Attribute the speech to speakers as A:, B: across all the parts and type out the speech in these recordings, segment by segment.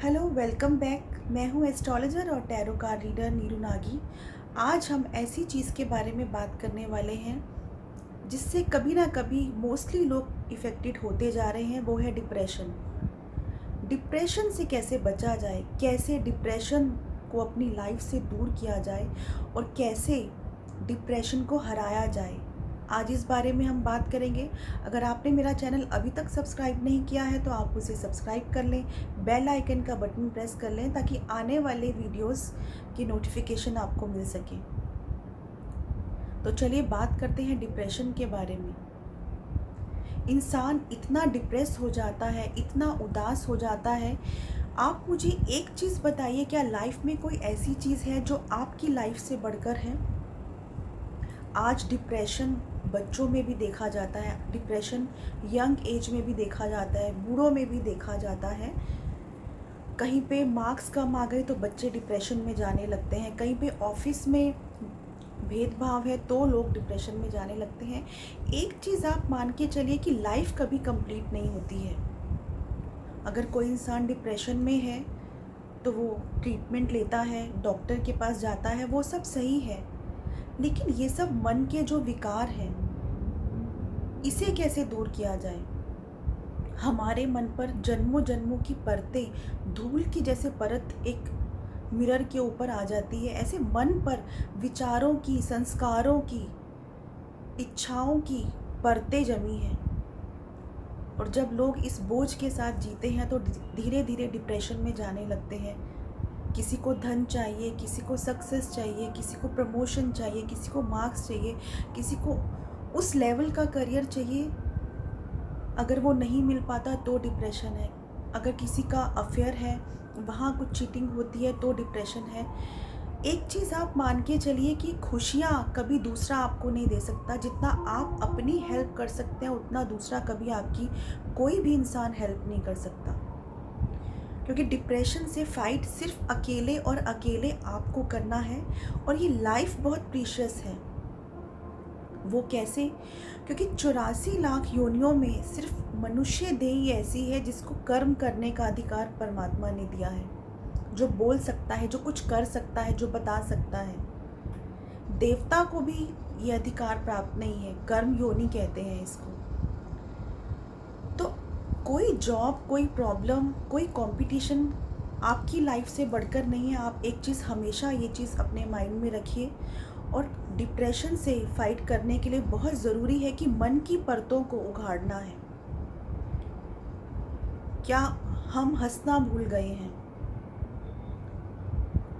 A: Hello, welcome back. मैं हूँ astrologer और tarot card reader Neeru Nagi. आज हम ऐसी चीज़ के बारे में बात करने वाले हैं जिससे कभी ना कभी मोस्टली लोग इफ़ेक्टेड होते जा रहे हैं। वो है डिप्रेशन। डिप्रेशन से कैसे बचा जाए, कैसे डिप्रेशन को अपनी लाइफ से दूर किया जाए और कैसे डिप्रेशन को हराया जाए, आज इस बारे में हम बात करेंगे। अगर आपने मेरा चैनल अभी तक सब्सक्राइब नहीं किया है तो आप उसे सब्सक्राइब कर लें, बेल आइकन का बटन प्रेस कर लें ताकि आने वाले वीडियोस की नोटिफिकेशन आपको मिल सके। तो चलिए बात करते हैं डिप्रेशन के बारे में। इंसान इतना डिप्रेस हो जाता है, इतना उदास हो जाता है। आप मुझे एक चीज़ बताइए, क्या लाइफ में कोई ऐसी चीज़ है जो आपकी लाइफ से बढ़कर है? आज डिप्रेशन बच्चों में भी देखा जाता है, डिप्रेशन यंग एज में भी देखा जाता है, बूढ़ों में भी देखा जाता है। कहीं पे मार्क्स कम आ गए तो बच्चे डिप्रेशन में जाने लगते हैं, कहीं पे ऑफिस में भेदभाव है तो लोग डिप्रेशन में जाने लगते हैं। एक चीज़ आप मान के चलिए कि लाइफ कभी कंप्लीट नहीं होती है। अगर कोई इंसान डिप्रेशन में है तो वो ट्रीटमेंट लेता है, डॉक्टर के पास जाता है, वो सब सही है, लेकिन ये सब मन के जो विकार हैं, इसे कैसे दूर किया जाए? हमारे मन पर जन्मों जन्मों की परतें, धूल की जैसे परत एक मिरर के ऊपर आ जाती है, ऐसे मन पर विचारों की, संस्कारों की, इच्छाओं की परतें जमी हैं। और जब लोग इस बोझ के साथ जीते हैं तो धीरे धीरे डिप्रेशन में जाने लगते हैं। किसी को धन चाहिए, किसी को सक्सेस चाहिए, किसी को प्रमोशन चाहिए, किसी को मार्क्स चाहिए, किसी को उस लेवल का करियर चाहिए। अगर वो नहीं मिल पाता तो डिप्रेशन है। अगर किसी का अफेयर है, वहाँ कुछ चीटिंग होती है तो डिप्रेशन है। एक चीज़ आप मान के चलिए कि खुशियाँ कभी दूसरा आपको नहीं दे सकता। जितना आप अपनी हेल्प कर सकते हैं उतना दूसरा कभी आपकी कोई भी इंसान हेल्प नहीं कर सकता, क्योंकि डिप्रेशन से फाइट सिर्फ अकेले और अकेले आपको करना है। और ये लाइफ बहुत प्रीशियस है। वो कैसे? क्योंकि 84 लाख योनियों में सिर्फ मनुष्य देह ही ऐसी है जिसको कर्म करने का अधिकार परमात्मा ने दिया है, जो बोल सकता है, जो कुछ कर सकता है, जो बता सकता है। देवता को भी ये अधिकार प्राप्त नहीं है, कर्म योनि कहते हैं इसको। तो कोई जॉब, कोई प्रॉब्लम, कोई कंपटीशन आपकी लाइफ से बढ़कर नहीं है। आप एक चीज़ हमेशा ये चीज़ अपने माइंड में रखिए। और डिप्रेशन से फाइट करने के लिए बहुत ज़रूरी है कि मन की परतों को उघाड़ना है। क्या हम हंसना भूल गए हैं?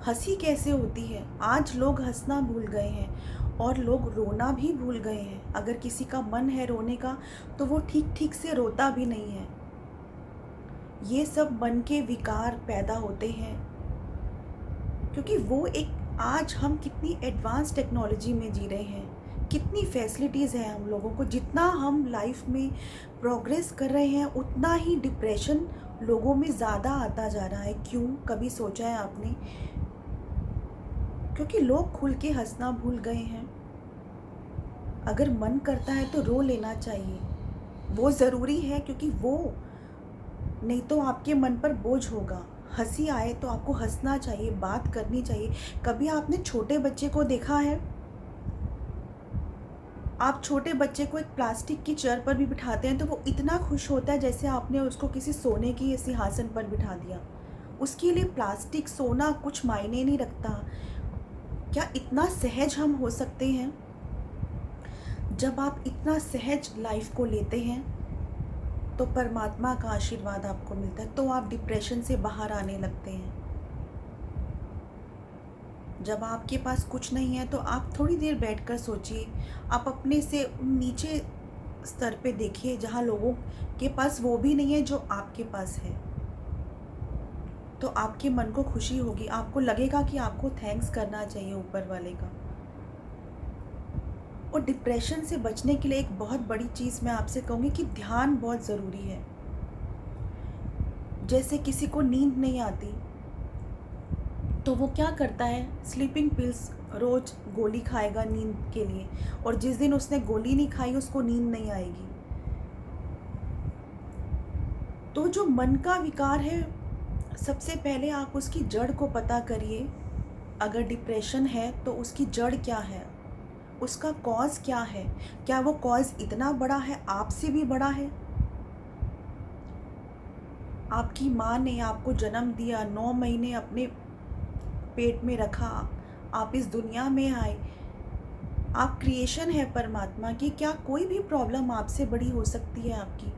A: हंसी कैसे होती है? आज लोग हंसना भूल गए हैं और लोग रोना भी भूल गए हैं। अगर किसी का मन है रोने का तो वो ठीक ठीक से रोता भी नहीं है। ये सब मन के विकार पैदा होते हैं क्योंकि वो एक, आज हम कितनी एडवांस टेक्नोलॉजी में जी रहे हैं, कितनी फैसिलिटीज़ हैं हम लोगों को। जितना हम लाइफ में प्रोग्रेस कर रहे हैं उतना ही डिप्रेशन लोगों में ज़्यादा आता जा रहा है। क्यों? कभी सोचा है आपने? क्योंकि लोग खुल के हंसना भूल गए हैं। अगर मन करता है तो रो लेना चाहिए, वो ज़रूरी है, क्योंकि वो नहीं तो आपके मन पर बोझ होगा। हंसी आए तो आपको हंसना चाहिए, बात करनी चाहिए। कभी आपने छोटे बच्चे को देखा है? आप छोटे बच्चे को एक प्लास्टिक की चेयर पर भी बिठाते हैं तो वो इतना खुश होता है जैसे आपने उसको किसी सोने की सिंहासन पर बिठा दिया। उसके लिए प्लास्टिक, सोना कुछ मायने नहीं रखता। क्या इतना सहज हम हो सकते हैं? जब आप इतना सहज लाइफ को लेते हैं तो परमात्मा का आशीर्वाद आपको मिलता है, तो आप डिप्रेशन से बाहर आने लगते हैं। जब आपके पास कुछ नहीं है तो आप थोड़ी देर बैठकर सोचिए, आप अपने से नीचे स्तर पे देखिए जहाँ लोगों के पास वो भी नहीं है जो आपके पास है। तो आपके मन को खुशी होगी, आपको लगेगा कि आपको थैंक्स करना चाहिए ऊपर वाले का। और डिप्रेशन से बचने के लिए एक बहुत बड़ी चीज़ मैं आपसे कहूँगी कि ध्यान बहुत ज़रूरी है। जैसे किसी को नींद नहीं आती तो वो क्या करता है, स्लीपिंग पिल्स रोज़ गोली खाएगा नींद के लिए, और जिस दिन उसने गोली नहीं खाई उसको नींद नहीं आएगी। तो जो मन का विकार है सबसे पहले आप उसकी जड़ को पता करिए। अगर डिप्रेशन है तो उसकी जड़ क्या है, उसका कॉज क्या है। क्या वो कॉज इतना बड़ा है, आपसे भी बड़ा है? आपकी माँ ने आपको जन्म दिया, 9 महीने अपने पेट में रखा, आप इस दुनिया में आए, आप क्रिएशन है परमात्मा की। क्या कोई भी प्रॉब्लम आपसे बड़ी हो सकती है आपकी?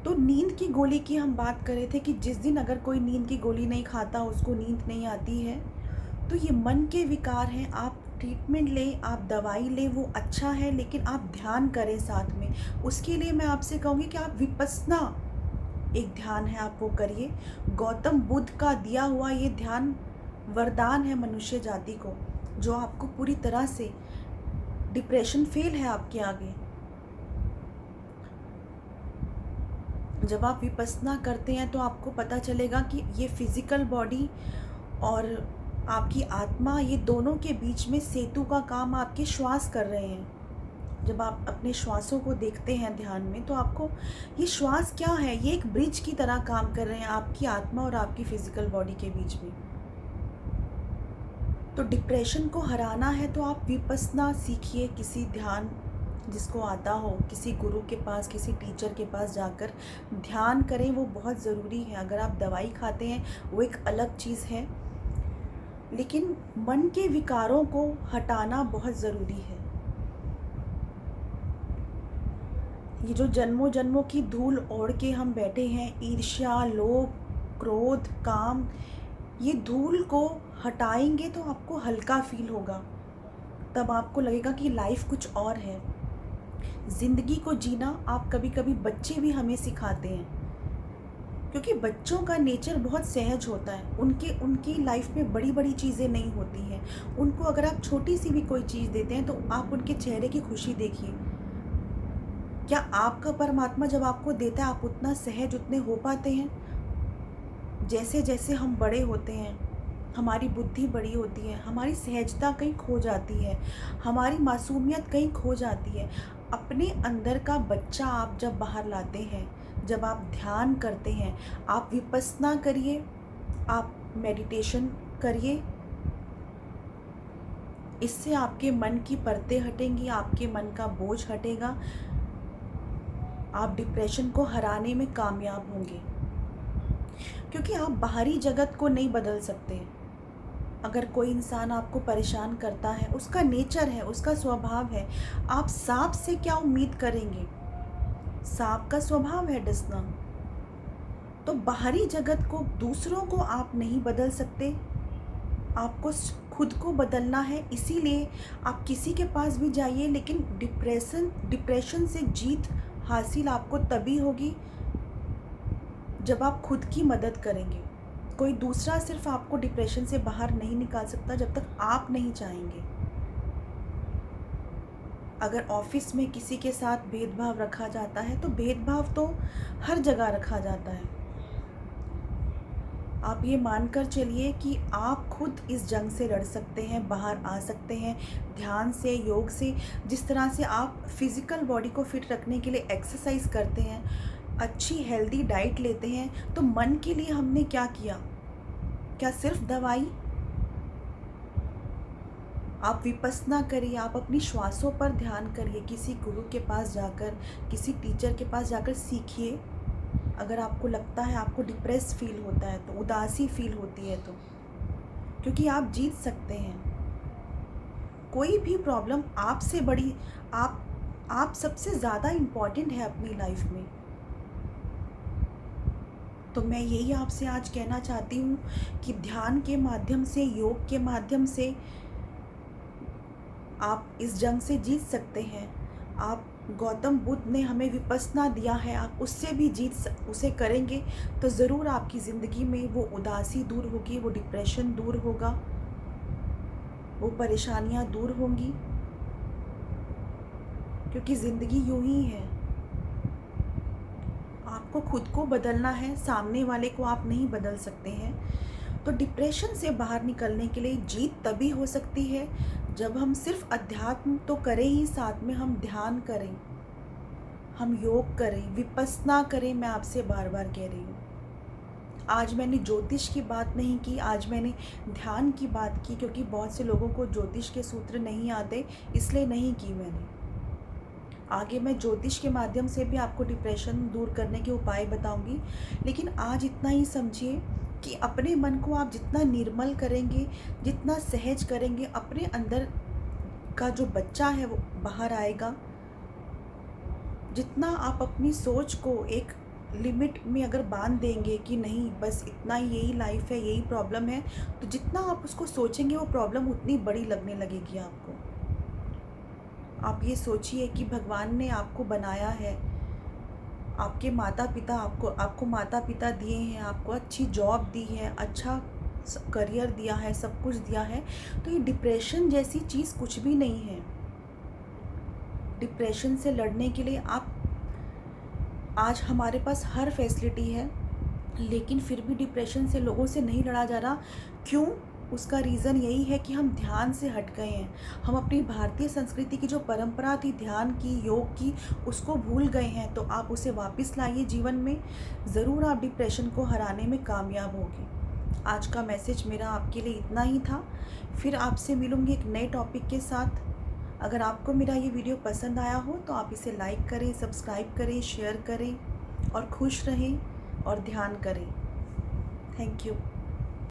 A: तो नींद की गोली की हम बात कर रहे थे कि जिस दिन अगर कोई नींद की गोली नहीं खाता, उसको नींद नहीं आती है, तो ये मन के विकार हैं। आप ट्रीटमेंट लें, आप दवाई लें, वो अच्छा है, लेकिन आप ध्यान करें साथ में। उसके लिए मैं आपसे कहूँगी कि आप विपस्सना एक ध्यान है, आप वो करिए। गौतम बुद्ध का दिया हुआ ये ध्यान वरदान है मनुष्य जाति को, जो आपको पूरी तरह से डिप्रेशन फेल है आपके आगे। जब आप विपस्सना करते हैं तो आपको पता चलेगा कि ये फिज़िकल बॉडी और आपकी आत्मा, ये दोनों के बीच में सेतु का काम आपके श्वास कर रहे हैं। जब आप अपने श्वासों को देखते हैं ध्यान में, तो आपको ये श्वास क्या है, ये एक ब्रिज की तरह काम कर रहे हैं आपकी आत्मा और आपकी फिज़िकल बॉडी के बीच में। तो डिप्रेशन को हराना है तो आप विपस्सना सीखिए, किसी ध्यान जिसको आता हो, किसी गुरु के पास, किसी टीचर के पास जाकर ध्यान करें, वो बहुत ज़रूरी है। अगर आप दवाई खाते हैं वो एक अलग चीज़ है, लेकिन मन के विकारों को हटाना बहुत ज़रूरी है। ये जो जन्मों जन्मों की धूल ओढ़ के हम बैठे हैं, ईर्ष्या, लोभ, क्रोध, काम, ये धूल को हटाएंगे तो आपको हल्का फील होगा। तब आपको लगेगा कि लाइफ कुछ और है। ज़िंदगी को जीना आप कभी कभी बच्चे भी हमें सिखाते हैं, क्योंकि बच्चों का नेचर बहुत सहज होता है। उनकी लाइफ में बड़ी बड़ी चीज़ें नहीं होती हैं। उनको अगर आप छोटी सी भी कोई चीज़ देते हैं तो आप उनके चेहरे की खुशी देखिए। क्या आपका परमात्मा जब आपको देता है, आप उतना सहज, उतने हो पाते हैं? जैसे जैसे हम बड़े होते हैं, हमारी बुद्धि बड़ी होती है, हमारी सहजता कहीं खो जाती है, हमारी मासूमियत कहीं खो जाती है। अपने अंदर का बच्चा आप जब बाहर लाते हैं, जब आप ध्यान करते हैं, आप विपस्सना करिए, आप मेडिटेशन करिए, इससे आपके मन की परतें हटेंगी, आपके मन का बोझ हटेगा, आप डिप्रेशन को हराने में कामयाब होंगे। क्योंकि आप बाहरी जगत को नहीं बदल सकते। अगर कोई इंसान आपको परेशान करता है, उसका नेचर है, उसका स्वभाव है, आप सांप से क्या उम्मीद करेंगे? सांप का स्वभाव है डसना। तो बाहरी जगत को, दूसरों को आप नहीं बदल सकते, आपको खुद को बदलना है। इसीलिए आप किसी के पास भी जाइए, लेकिन डिप्रेशन से जीत हासिल आपको तभी होगी जब आप खुद की मदद करेंगे। कोई दूसरा सिर्फ आपको डिप्रेशन से बाहर नहीं निकाल सकता जब तक आप नहीं चाहेंगे। अगर ऑफिस में किसी के साथ भेदभाव रखा जाता है, तो भेदभाव तो हर जगह रखा जाता है। आप ये मानकर चलिए कि आप खुद इस जंग से लड़ सकते हैं, बाहर आ सकते हैं ध्यान से, योग से। जिस तरह से आप फिज़िकल बॉडी को फिट रखने के लिए एक्सरसाइज करते हैं, अच्छी हेल्दी डाइट लेते हैं, तो मन के लिए हमने क्या किया? क्या सिर्फ दवाई? आप विपस्सना करिए, आप अपनी श्वासों पर ध्यान करिए, किसी गुरु के पास जाकर, किसी टीचर के पास जाकर सीखिए। अगर आपको लगता है, आपको डिप्रेस फील होता है, तो उदासी फील होती है, तो क्योंकि आप जीत सकते हैं। कोई भी प्रॉब्लम आपसे बड़ी, आप सबसे ज़्यादा इम्पॉर्टेंट है अपनी लाइफ में। तो मैं यही आपसे आज कहना चाहती हूँ कि ध्यान के माध्यम से, योग के माध्यम से आप इस जंग से जीत सकते हैं। आप, गौतम बुद्ध ने हमें विपस्सना दिया है, आप उससे भी उसे करेंगे तो ज़रूर आपकी ज़िंदगी में वो उदासी दूर होगी, वो डिप्रेशन दूर होगा, वो परेशानियाँ दूर होंगी। क्योंकि ज़िंदगी यूं ही है, आपको खुद को बदलना है, सामने वाले को आप नहीं बदल सकते हैं। तो डिप्रेशन से बाहर निकलने के लिए जीत तभी हो सकती है जब हम सिर्फ अध्यात्म तो करें ही, साथ में हम ध्यान करें, हम योग करें, विपस्सना करें। मैं आपसे बार बार कह रही हूँ। आज मैंने ज्योतिष की बात नहीं की, आज मैंने ध्यान की बात की, क्योंकि बहुत से लोगों को ज्योतिष के सूत्र नहीं आते, इसलिए नहीं की मैंने। आगे मैं ज्योतिष के माध्यम से भी आपको डिप्रेशन दूर करने के उपाय बताऊंगी, लेकिन आज इतना ही समझिए कि अपने मन को आप जितना निर्मल करेंगे, जितना सहज करेंगे, अपने अंदर का जो बच्चा है वो बाहर आएगा। जितना आप अपनी सोच को एक लिमिट में अगर बांध देंगे कि नहीं बस इतना ही, यही लाइफ है, यही प्रॉब्लम है, तो जितना आप उसको सोचेंगे वो प्रॉब्लम उतनी बड़ी लगने लगेगी आपको। आप ये सोचिए कि भगवान ने आपको बनाया है, आपके माता पिता आपको माता पिता दिए हैं, आपको अच्छी जॉब दी है, अच्छा करियर दिया है, सब कुछ दिया है, तो ये डिप्रेशन जैसी चीज़ कुछ भी नहीं है। डिप्रेशन से लड़ने के लिए आज हमारे पास हर फैसिलिटी है, लेकिन फिर भी डिप्रेशन से लोगों से नहीं लड़ा जा रहा। क्यों? उसका रीज़न यही है कि हम ध्यान से हट गए हैं। हम अपनी भारतीय संस्कृति की जो परंपरा थी ध्यान की, योग की, उसको भूल गए हैं। तो आप उसे वापस लाइए जीवन में, ज़रूर आप डिप्रेशन को हराने में कामयाब होंगे। आज का मैसेज मेरा आपके लिए इतना ही था। फिर आपसे मिलूँगी एक नए टॉपिक के साथ। अगर आपको मेरा ये वीडियो पसंद आया हो तो आप इसे लाइक करें, सब्सक्राइब करें, शेयर करें और खुश रहें और ध्यान करें। Thank you.